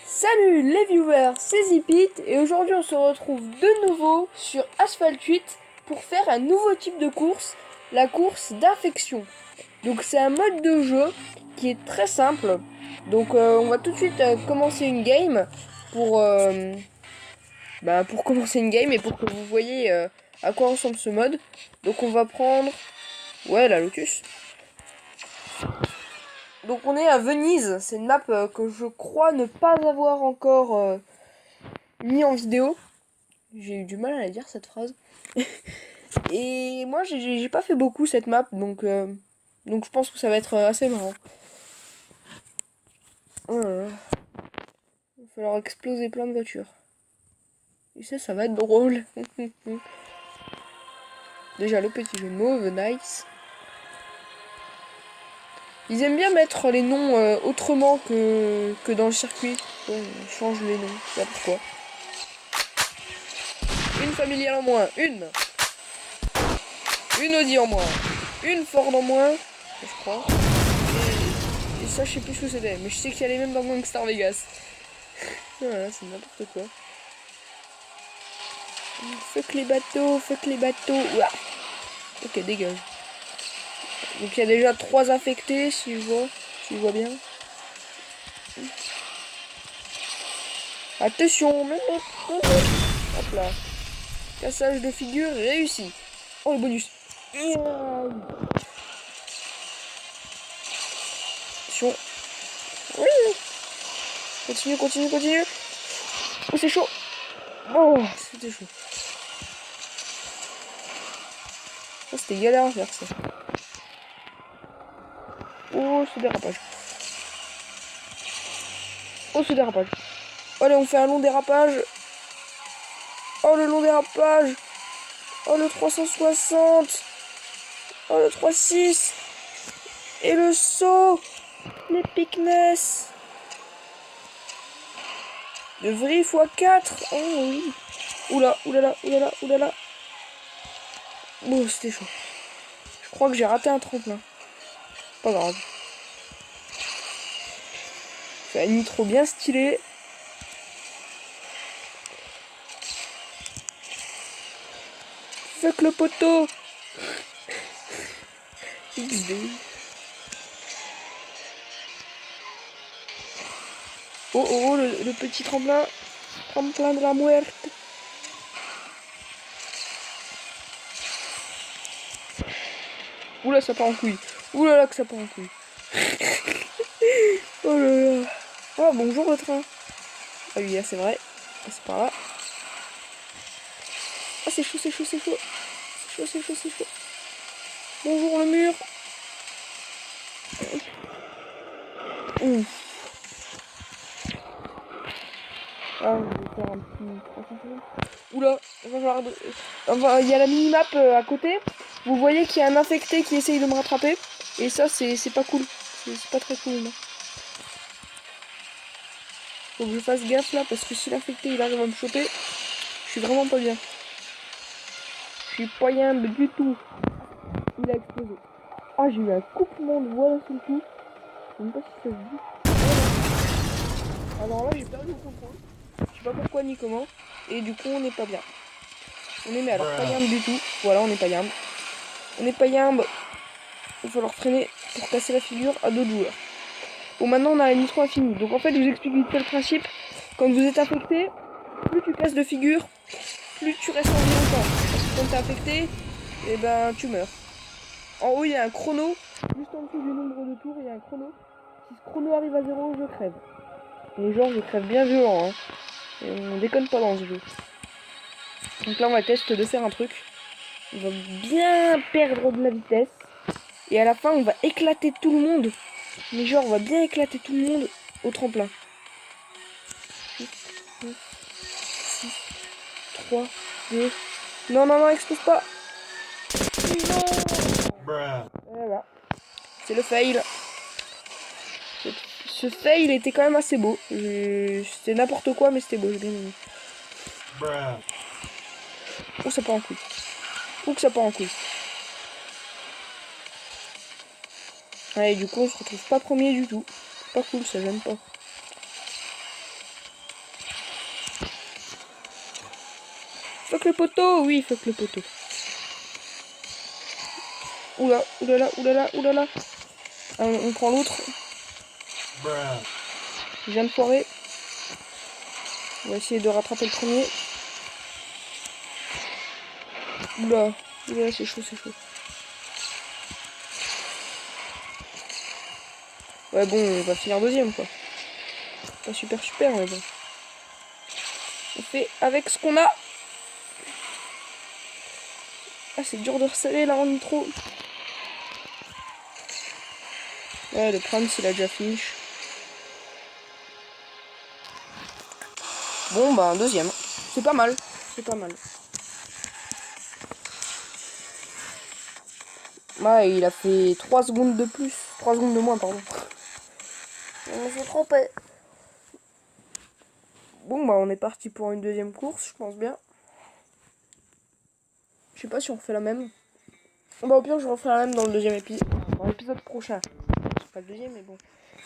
Salut les viewers, c'est Zipit et aujourd'hui on se retrouve de nouveau sur Asphalt 8 pour faire un nouveau type de course, la course d'infection. Donc c'est un mode de jeu qui est très simple. Donc on va tout de suite commencer une game pour commencer une game et pour que vous voyez à quoi ressemble ce mode. Donc on va prendre la Lotus. Donc on est à Venise, c'est une map que je crois ne pas avoir encore mis en vidéo. J'ai eu du mal à la dire cette phrase. Et moi j'ai pas fait beaucoup cette map, donc je pense que ça va être assez marrant. Oh là là. Il va falloir exploser plein de voitures. Et ça va être drôle. Déjà le petit jeu de mots, The Nice. Ils aiment bien mettre les noms autrement que dans le circuit. Ouais, ils changent les noms, je sais pas pourquoi. Une familiale en moins, une Audi en moins, une Ford en moins, je crois. Et ça, je sais plus ce que c'était, mais je sais qu'il y a les mêmes dans Gangstar Vegas. Voilà, c'est n'importe quoi. Fuck les bateaux, fuck les bateaux. Ouah. Ok, dégage. Donc il y a déjà 3 infectés, si je vois bien. Attention, hop là. Cassage de figure réussi. Oh, le bonus. Attention. Oui. Continue. Oh, c'est chaud. Oh, c'était chaud. Oh, c'était galère à faire ça. Oh, ce dérapage. Allez, on fait un long dérapage. Oh, le long dérapage. Oh, le 360. Oh, le 3.6. Et le saut. L'épicness. Le vrai x4. Oh oui. Oulala. Oh, c'était chaud. Je crois que j'ai raté un tremplin. Pas grave. C'est un nitro bien stylé. Fuck le poteau. XD. Oh, le petit tremplin. Tremplin de la muerte. Oula, ça part en couille. Oulala, que ça part en couille. Oh là là. Oh, bonjour le train. Ah oui, c'est vrai. C'est par là. Ah, c'est chaud. Bonjour le mur. Ouf. Ah, je vais faire un petit 360. Oula, il y a la minimap à côté. Vous voyez qu'il y a un infecté qui essaye de me rattraper. Et ça, c'est pas cool. C'est pas très cool. Non. Faut que je fasse gaffe là, parce que si l'infecté il arrive à me choper, je suis vraiment pas bien. Je suis pas bien du tout. Il a explosé. Ah, j'ai eu un coupement de voix là sur le coup. Je sais même pas si ça se dit. Alors là, j'ai perdu le contrôle. Je sais pas pourquoi ni comment. Et du coup, on n'est pas bien. On est mais alors pas yambe du tout. Voilà, on n'est pas yambe. Il va falloir freiner pour casser la figure à d'autres joueurs. Bon, maintenant on a la nitro infinie. Donc en fait, je vous explique vite fait le principe. Quand vous êtes infecté, plus tu casses de figure, plus tu restes en vie longtemps. Parce que quand t'es infecté, et ben tu meurs. En haut, il y a un chrono. Juste en dessous du nombre de tours, il y a un chrono. Si ce chrono arrive à 0, je crève. Et genre, je crève bien violent. Hein. Et on déconne pas dans ce jeu. Donc là, on va tester de faire un truc. On va bien perdre de la vitesse. Et à la fin, on va éclater tout le monde. Mais genre, on va bien éclater tout le monde au tremplin. 8, 9, 6, 3, 2... Non, explose pas. Non. Voilà. C'est le fail. Ce fail était quand même assez beau. C'était n'importe quoi, mais c'était beau, j'ai bien aimé. Oh, ça part en couille. Ouais, du coup, on se retrouve pas premier du tout. C'est pas cool, ça, j'aime pas. Fuck le poteau, oui, fuck le poteau. Oula, oulala, oulala, oulala. On prend l'autre. Je viens de foirer. On va essayer de rattraper le premier. Oula, oula, c'est chaud, c'est chaud. Ouais, bon, on va finir deuxième, quoi. Pas super, mais bon. On fait avec ce qu'on a. Ah, c'est dur de resserrer là en nitro. Ouais, le problème, c'est qu'il a déjà finish. Bon, bah, un deuxième. C'est pas mal. C'est pas mal. Ouais, il a fait 3 secondes de plus. 3 secondes de moins, pardon. On s'est trompé. Bon, bah, on est parti pour une deuxième course, je pense bien. Je sais pas si on refait la même. Bah, au pire, je referai la même dans le deuxième épisode. Dans l'épisode prochain. C'est pas le deuxième, mais bon.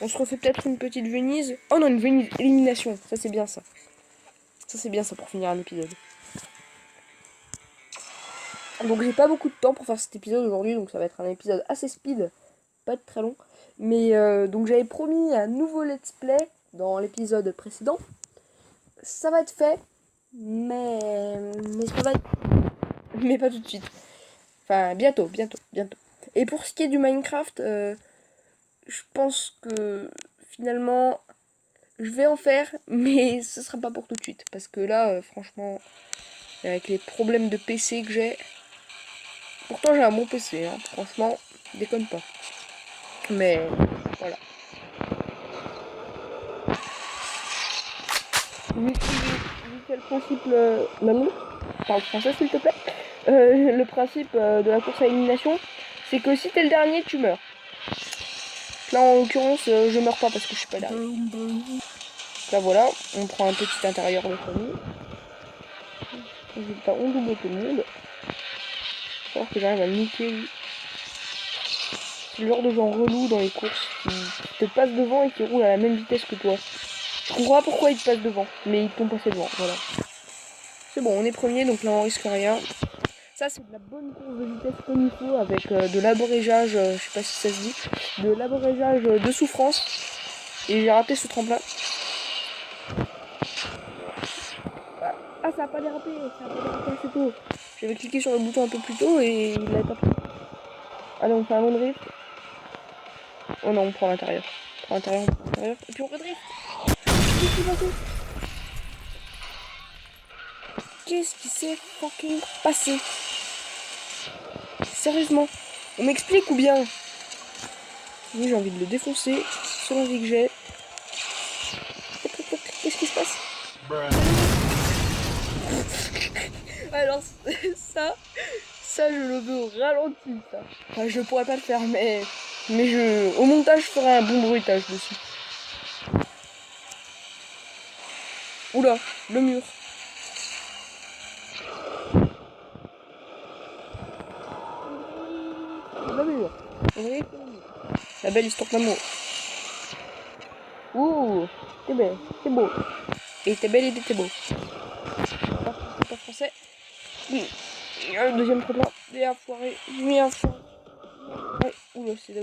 On se refait peut-être une petite Venise. Oh non, une Venise élimination. Ça, c'est bien ça. Ça, c'est bien ça pour finir un épisode. Donc, j'ai pas beaucoup de temps pour faire cet épisode aujourd'hui. Donc, ça va être un épisode assez speed. Pas être très long. Mais donc, j'avais promis un nouveau let's play dans l'épisode précédent. Ça va être fait. Mais ça va être... Mais pas tout de suite. Enfin, bientôt. Et pour ce qui est du Minecraft, je pense que finalement, je vais en faire, mais ce sera pas pour tout de suite. Parce que là, franchement, avec les problèmes de PC que j'ai... Pourtant, j'ai un bon PC, hein, franchement, déconne pas. Mais voilà. Vu que le principe... Maman, parle français s'il te plaît. Le principe de la course à élimination, c'est que si t'es le dernier, tu meurs. Là, en l'occurrence, je meurs pas parce que je suis pas dernier. Là, voilà, on prend un petit intérieur de famille. Résultat, on double tout le monde. Faut voir que j'arrive à le niquer, lui. C'est le genre de gens relous dans les courses qui te passent devant et qui roulent à la même vitesse que toi. Je comprends pas pourquoi ils te passent devant, mais ils t'ont passé devant, voilà. C'est bon, on est premier, donc là on risque rien. Ça, c'est de la bonne course de vitesse comme il faut, avec de l'abrégeage, je sais pas si ça se dit, de l'abrégeage de souffrance. Et j'ai raté ce tremplin. Ah, ça a pas dérapé assez tôt. J'avais cliqué sur le bouton un peu plus tôt et il l'a tapé. Allez, on fait un long drift. Oh non, on prend l'intérieur. On prend l'intérieur, et puis on redrift. Qu'est-ce qui va se... Qu'est-ce qui s'est fucking passé? Sérieusement, on m'explique ou bien? Oui, j'ai envie de le défoncer. C'est l'envie que j'ai. Qu'est-ce qui se passe? Alors ça je le veux au ralenti, ça. Enfin, je pourrais pas le faire, mais au montage, je ferai un bon bruitage dessus. Oula, le mur. Le mur. La belle histoire d'amour. Ouh, t'es belle, t'es beau. Et t'es belle et t'es beau. Pas français. Le deuxième tremplin. Et à foirer. J'ai un foiré. Ouais, oula, c'est là.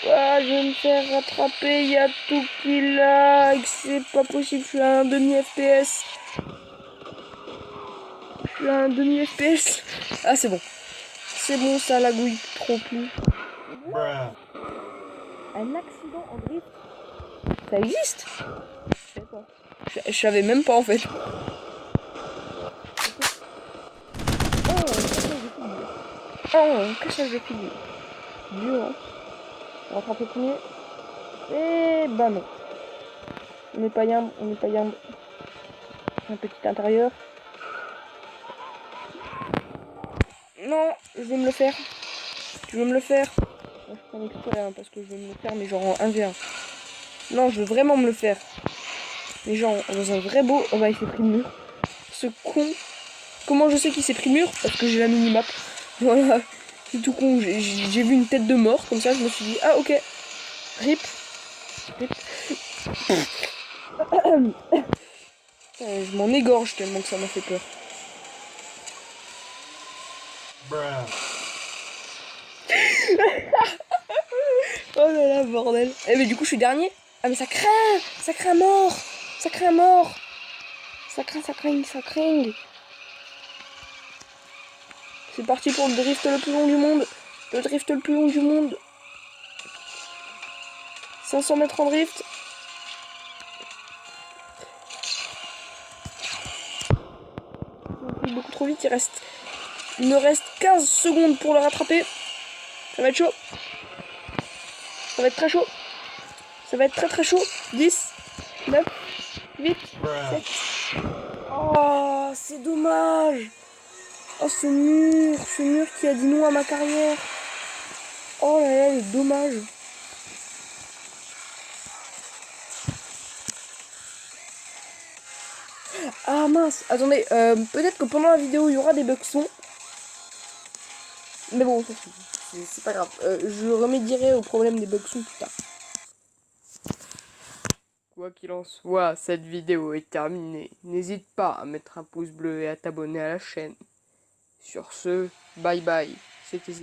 Ah, je vais me faire rattraper, il y a tout qui lag, c'est pas possible, je suis à un demi FPS. Je suis à un demi FPS. Ah, c'est bon. C'est bon, ça lagouille trop plus. Un accident en drift? Ça existe? Je sais pas. Je savais même pas en fait. Oh, un cassage de figure. Dieu, hein. On va rattraper le premier. Et bah non. On n'est pas yambe, Un petit intérieur. Non, je vais me le faire. Tu veux me le faire? Je fais un exprès hein, parce que je veux me le faire, mais genre en 1v1. Non, je veux vraiment me le faire. Mais genre dans un vrai beau... Oh bah il s'est pris le mur. Ce con. Comment je sais qu'il s'est pris le mur? Parce que j'ai la minimap. Voilà. C'est tout con, j'ai vu une tête de mort, comme ça je me suis dit, ah ok, rip. Rip. Je m'en égorge tellement que ça m'a fait peur. Oh là là, bordel. Eh mais du coup je suis dernier. Ah mais ça craint à mort, ça craint à mort. Ça craint. C'est parti pour le drift le plus long du monde. Le drift le plus long du monde. 500 mètres en drift. Beaucoup trop vite, il me reste 15 secondes pour le rattraper. Ça va être chaud. Ça va être très chaud. Ça va être très chaud. 10, 9, 8, 7. Oh, c'est dommage. Oh, ce mur qui a dit non à ma carrière. Oh là là, le dommage. Ah mince, attendez, peut-être que pendant la vidéo il y aura des bugs son. Mais bon, c'est pas grave. Je remédierai au problème des bugs son plus tard. Quoi qu'il en soit, cette vidéo est terminée. N'hésite pas à mettre un pouce bleu et à t'abonner à la chaîne. Sur ce, bye bye. C'était